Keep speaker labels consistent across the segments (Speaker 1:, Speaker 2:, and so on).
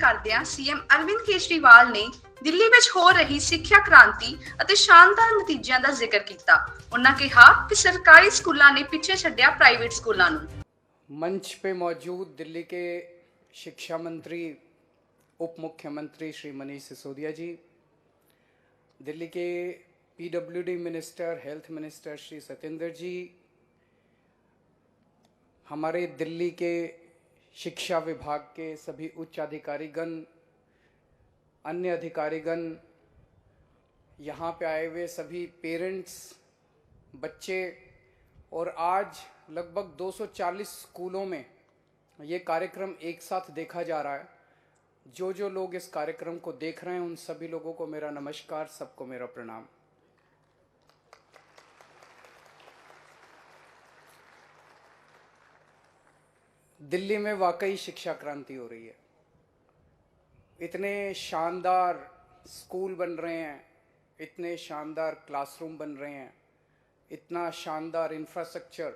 Speaker 1: ਕਰਦਿਆਂ ਸੀਐਮ ਅਰਵਿੰਦ ਕੇਜਰੀਵਾਲ ਨੇ ਦਿੱਲੀ ਵਿੱਚ ਹੋ ਰਹੀ ਸਿੱਖਿਆ ਕ੍ਰਾਂਤੀ ਅਤੇ ਸ਼ਾਨਦਾਰ ਨਤੀਜਿਆਂ ਦਾ ਜ਼ਿਕਰ ਕੀਤਾ। ਉਹਨਾਂ ਕਿਹਾ ਕਿ ਸਰਕਾਰੀ स्कूलों ने पीछे छड्डिया प्राइवेट स्कूलों ਨੂੰ।
Speaker 2: मंच पे मौजूद दिल्ली के शिक्षा मंत्री उप मुख्यमंत्री श्री मनीष सिसोदिया जी, दिल्ली के PWD minister health minister Shri Satyendra ji, हमारे दिल्ली के शिक्षा विभाग के सभी उच्च अधिकारीगण, अन्य अधिकारीगण, यहाँ पे आए हुए सभी पेरेंट्स, बच्चे, और आज लगभग 240 स्कूलों में ये कार्यक्रम एक साथ देखा जा रहा है। जो लोग इस कार्यक्रम को देख रहे हैं उन सभी लोगों को मेरा नमस्कार, सबको मेरा प्रणाम। दिल्ली में वाकई शिक्षा क्रांति हो रही है। इतने शानदार स्कूल बन रहे हैं, इतने शानदार क्लासरूम बन रहे हैं, इतना शानदार इंफ्रास्ट्रक्चर।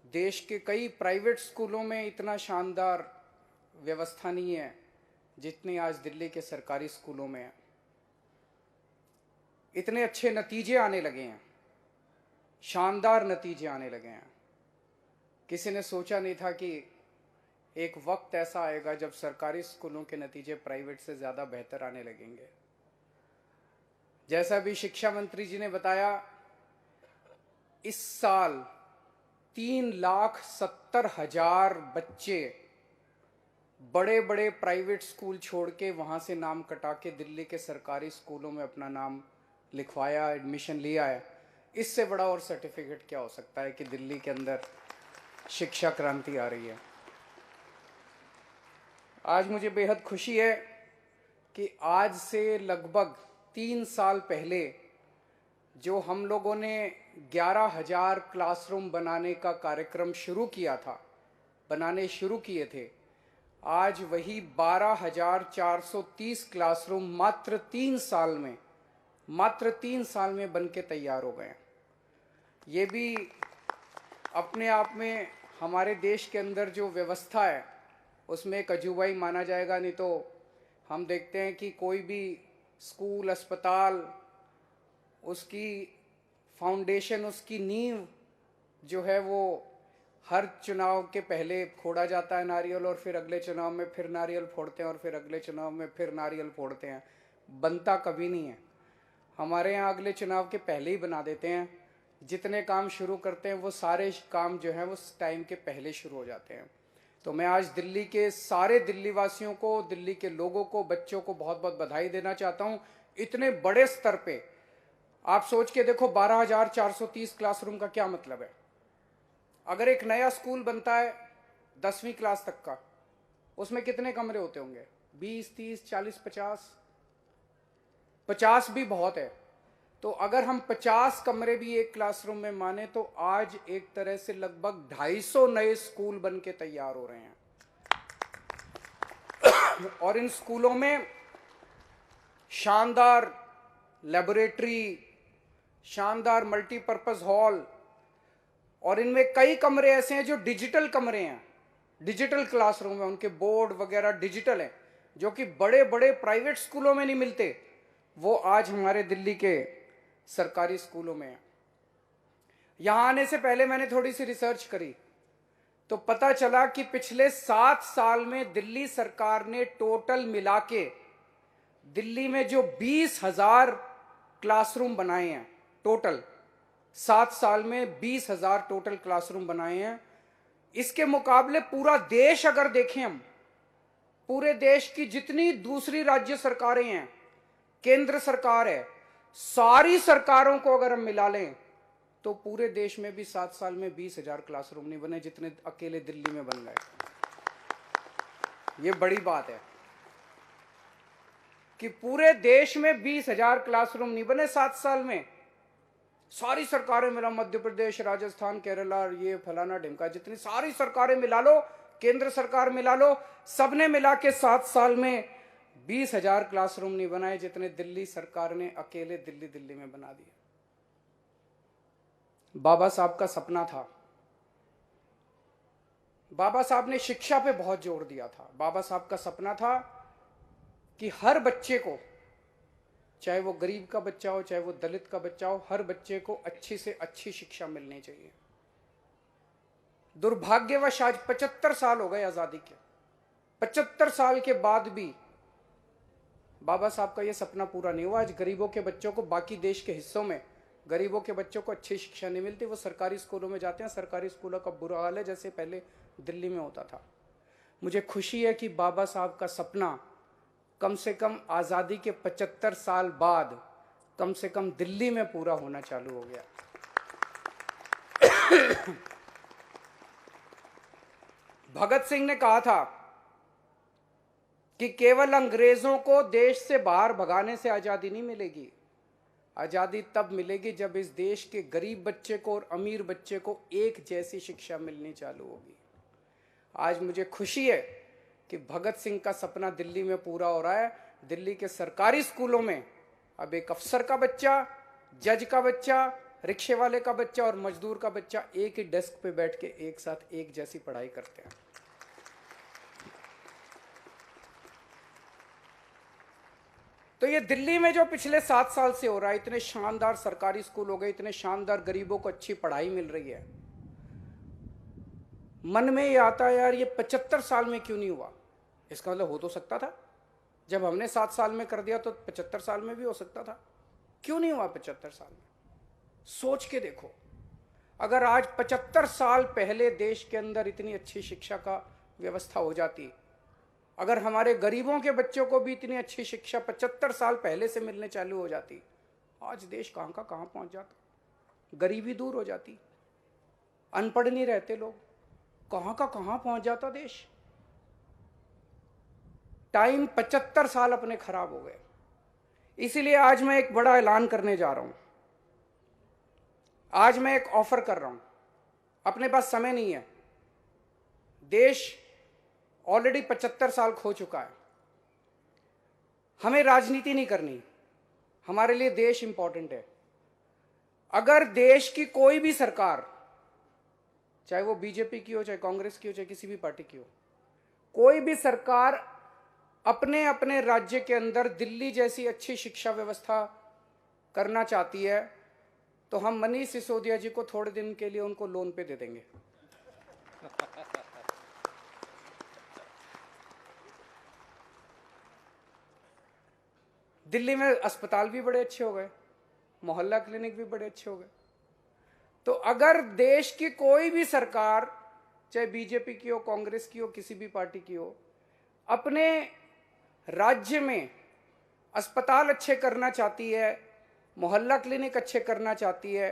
Speaker 2: देश के कई प्राइवेट स्कूलों में इतना शानदार व्यवस्था नहीं है जितनी आज दिल्ली के सरकारी स्कूलों में है। इतने अच्छे नतीजे आने लगे हैं, शानदार नतीजे आने लगे हैं। किसी ने सोचा नहीं था कि एक वक्त ऐसा आएगा जब सरकारी स्कूलों के नतीजे प्राइवेट से ज़्यादा बेहतर आने लगेंगे। जैसा भी शिक्षा मंत्री जी ने बताया, इस साल 3,70,000 बच्चे बड़े बड़े प्राइवेट स्कूल छोड़ के वहाँ से नाम कटा के दिल्ली के सरकारी स्कूलों में अपना नाम लिखवाया, एडमिशन लिया है। इससे बड़ा और सर्टिफिकेट क्या हो सकता है कि दिल्ली के अंदर शिक्षा क्रांति आ रही है। आज मुझे बेहद खुशी है कि आज से लगभग 3 साल पहले जो हम लोगों ने 11,000 क्लासरूम बनाने का कार्यक्रम शुरू किया था, बनाने शुरू किए थे, आज वही 12,430 क्लासरूम मात्र 3 साल में बन के तैयार हो गए। ये भी अपने आप में हमारे देश के अंदर जो व्यवस्था है उसमें एक अजूबा ही माना जाएगा। नहीं तो हम देखते हैं कि कोई भी स्कूल, अस्पताल, उसकी फाउंडेशन, उसकी नींव जो है वो हर चुनाव के पहले फोड़ा जाता है नारियल, और फिर अगले चुनाव में फिर नारियल फोड़ते हैं, और फिर अगले चुनाव में फिर नारियल फोड़ते हैं। बनता कभी नहीं है। हमारे यहाँ अगले चुनाव के पहले ही बना देते हैं। जितने काम शुरू करते हैं वो सारे काम जो हैं वो टाइम के पहले शुरू हो जाते हैं। तो मैं आज दिल्ली के सारे दिल्ली वासियों को, दिल्ली के लोगों को, बच्चों को बहुत बहुत बधाई देना चाहता हूँ। इतने बड़े स्तर पे आप सोच के देखो, 12,430 क्लासरूम का क्या मतलब है। अगर एक नया स्कूल बनता है 10वीं क्लास तक का, उसमें कितने कमरे होते होंगे? 20, 30, 40, 50? 50 भी बहुत है। तो अगर हम 50 कमरे भी एक क्लासरूम में माने तो आज एक तरह से लगभग 250 नए स्कूल बन के तैयार हो रहे हैं। और इन स्कूलों में शानदार लेबोरेटरी, शानदार मल्टीपर्पज हॉल, और इनमें कई कमरे ऐसे हैं जो डिजिटल कमरे हैं, डिजिटल क्लासरूम है, उनके बोर्ड वगैरह डिजिटल हैं, जो कि बड़े बड़े प्राइवेट स्कूलों में नहीं मिलते। वो आज हमारे दिल्ली के सरकारी स्कूलों में है। यहां आने से पहले मैंने थोड़ी सी रिसर्च करी तो पता चला कि पिछले 7 साल में दिल्ली सरकार ने टोटल मिला के दिल्ली में जो 20,000 क्लासरूम बनाए हैं, टोटल 7 साल में 20,000 टोटल क्लासरूम बनाए हैं। इसके मुकाबले पूरा देश अगर देखें हम, पूरे देश की जितनी दूसरी राज्य सरकारें हैं, केंद्र सरकार है, सारी सरकारों को अगर हम मिला लें तो पूरे देश में भी 7 साल में 20,000 क्लासरूम नहीं बने जितने अकेले दिल्ली में बन गए। ये बड़ी बात है कि पूरे देश में 20,000 क्लासरूम नहीं बने 7 साल में। सारी सरकारें मिला, मध्य प्रदेश, राजस्थान, केरला, ये फलाना ढिमका, जितनी सारी सरकारें मिला लो, केंद्र सरकार मिला लो, सबने मिला के 7 साल में 20,000 क्लासरूम नहीं बनाए जितने दिल्ली सरकार ने अकेले दिल्ली में बना दिए। बाबा साहब का सपना था बाबा साहब ने शिक्षा पे बहुत जोर दिया था। बाबा साहब का सपना था कि हर बच्चे को, चाहे वो गरीब का बच्चा हो, चाहे वो दलित का बच्चा हो, हर बच्चे को अच्छी से अच्छी शिक्षा मिलनी चाहिए। दुर्भाग्यवश आज 75 साल हो गए आजादी के, 75 साल के बाद भी बाबा साहब का यह सपना पूरा नहीं हुआ। आज गरीबों के बच्चों को, बाकी देश के हिस्सों में गरीबों के बच्चों को अच्छी शिक्षा नहीं मिलती। वो सरकारी स्कूलों में जाते हैं, सरकारी स्कूलों का बुरा हाल है जैसे पहले दिल्ली में होता था। मुझे खुशी है कि बाबा साहब का सपना कम से कम आज़ादी के 75 साल बाद कम से कम दिल्ली में पूरा होना चालू हो गया। भगत सिंह ने कहा था कि केवल अंग्रेजों को देश से बाहर भगाने से आज़ादी नहीं मिलेगी। आज़ादी तब मिलेगी जब इस देश के गरीब बच्चे को और अमीर बच्चे को एक जैसी शिक्षा मिलनी चालू होगी। आज मुझे खुशी है कि भगत सिंह का सपना दिल्ली में पूरा हो रहा है। दिल्ली के सरकारी स्कूलों में अब एक अफसर का बच्चा, जज का बच्चा, रिक्शे वाले का बच्चा और मजदूर का बच्चा एक ही डेस्क पे बैठ के एक साथ एक जैसी पढ़ाई करते हैं। तो ये दिल्ली में जो पिछले 7 साल से हो रहा है, इतने शानदार सरकारी स्कूल हो गए, इतने शानदार गरीबों को अच्छी पढ़ाई मिल रही है, मन में ये आता है यार ये 75 साल में क्यों नहीं हुआ। इसका मतलब हो तो सकता था, जब हमने 7 साल में कर दिया तो 75 साल में भी हो सकता था। क्यों नहीं हुआ 75 साल में? सोच के देखो, अगर आज 75 साल पहले देश के अंदर इतनी अच्छी शिक्षा का व्यवस्था हो जाती, अगर हमारे गरीबों के बच्चों को भी इतनी अच्छी शिक्षा 75 साल पहले से मिलने चालू हो जाती, आज देश कहाँ का कहाँ पहुँच जाता। गरीबी दूर हो जाती, अनपढ़ नहीं रहते लोग, कहाँ का कहाँ पहुँच जाता देश। टाइम 75 साल अपने खराब हो गए। इसीलिए आज मैं एक बड़ा ऐलान करने जा रहा हूँ। आज मैं एक ऑफर कर रहा हूँ। अपने पास समय नहीं है, देश ऑलरेडी 75 साल खो चुका है। हमें राजनीति नहीं करनी, हमारे लिए देश इंपॉर्टेंट है। अगर देश की कोई भी सरकार, चाहे वो बीजेपी की हो, चाहे कांग्रेस की हो, चाहे किसी भी पार्टी की हो, कोई भी सरकार अपने अपने राज्य के अंदर दिल्ली जैसी अच्छी शिक्षा व्यवस्था करना चाहती है, तो हम मनीष सिसोदिया जी को थोड़े दिन के लिए उनको लोन पे दे देंगे। दिल्ली में अस्पताल भी बड़े अच्छे हो गए, मोहल्ला क्लिनिक भी बड़े अच्छे हो गए। तो अगर देश की कोई भी सरकार, चाहे बीजेपी की हो, कांग्रेस की हो, किसी भी पार्टी की हो, अपने राज्य में अस्पताल अच्छे करना चाहती है, मोहल्ला क्लिनिक अच्छे करना चाहती है,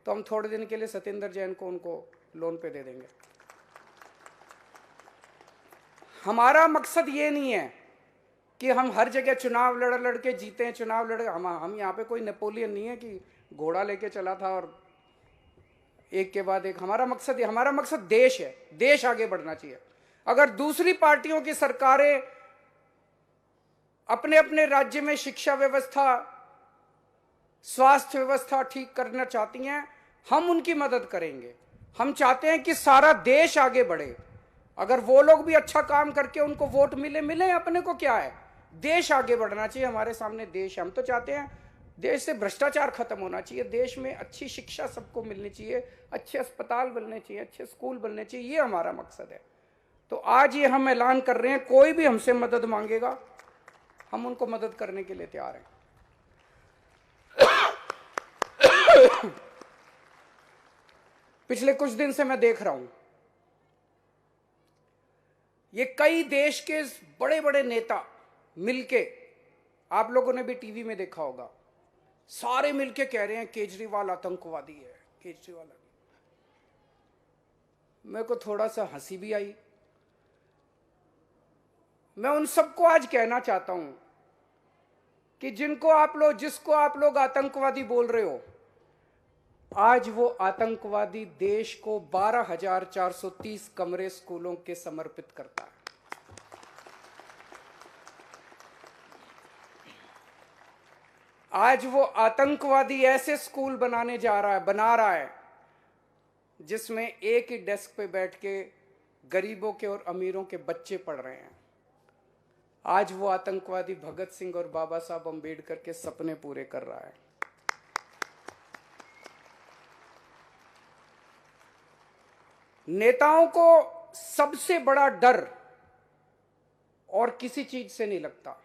Speaker 2: तो हम थोड़े दिन के लिए सत्येंद्र जैन को उनको लोन पे दे देंगे। हमारा मकसद ये नहीं है कि हम हर जगह चुनाव लड़ के जीते हैं, चुनाव लड़। हम यहाँ पे कोई नेपोलियन नहीं है कि घोड़ा लेके चला था और एक के बाद एक। हमारा मकसद देश है, देश आगे बढ़ना चाहिए। अगर दूसरी पार्टियों की सरकारें अपने अपने राज्य में शिक्षा व्यवस्था, स्वास्थ्य व्यवस्था ठीक करना चाहती हैं, हम उनकी मदद करेंगे। हम चाहते हैं कि सारा देश आगे बढ़े। अगर वो लोग भी अच्छा काम करके उनको वोट मिले, अपने को क्या है, देश आगे बढ़ना चाहिए। हमारे सामने देश है, हम तो चाहते हैं देश से भ्रष्टाचार खत्म होना चाहिए, देश में अच्छी शिक्षा सबको मिलनी चाहिए, अच्छे अस्पताल बनने चाहिए, अच्छे स्कूल बनने चाहिए, ये हमारा मकसद है। तो आज ये हम ऐलान कर रहे हैं, कोई भी हमसे मदद मांगेगा, हम उनको मदद करने के लिए तैयार हैं। पिछले कुछ दिन से मैं देख रहा हूं, ये कई देश के बड़े बड़े नेता मिलके, आप लोगों ने भी टीवी में देखा होगा, सारे मिलके कह रहे हैं केजरीवाल आतंकवादी है, केजरीवाल। मेरे को थोड़ा सा हंसी भी आई। मैं उन सबको आज कहना चाहता हूं कि जिसको आप लोग आतंकवादी बोल रहे हो, आज वो आतंकवादी देश को 12,430 कमरे स्कूलों के समर्पित करता है। आज वो आतंकवादी ऐसे स्कूल बना रहा है जिसमें एक ही डेस्क पे बैठ के गरीबों के और अमीरों के बच्चे पढ़ रहे हैं। आज वो आतंकवादी भगत सिंह और बाबा साहब अंबेडकर के सपने पूरे कर रहा है। नेताओं को सबसे बड़ा डर और किसी चीज से नहीं लगता,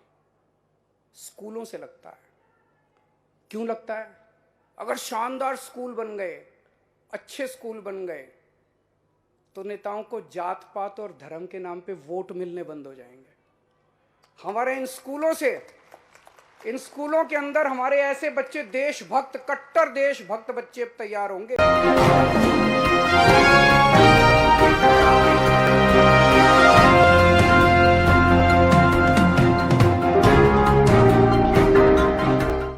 Speaker 2: स्कूलों से लगता है। क्यों लगता है? अगर शानदार स्कूल बन गए, अच्छे स्कूल बन गए, तो नेताओं को जात पात और धर्म के नाम पे वोट मिलने बंद हो जाएंगे। हमारे इन स्कूलों के अंदर हमारे ऐसे बच्चे, देशभक्त, कट्टर देशभक्त बच्चे अब तैयार होंगे।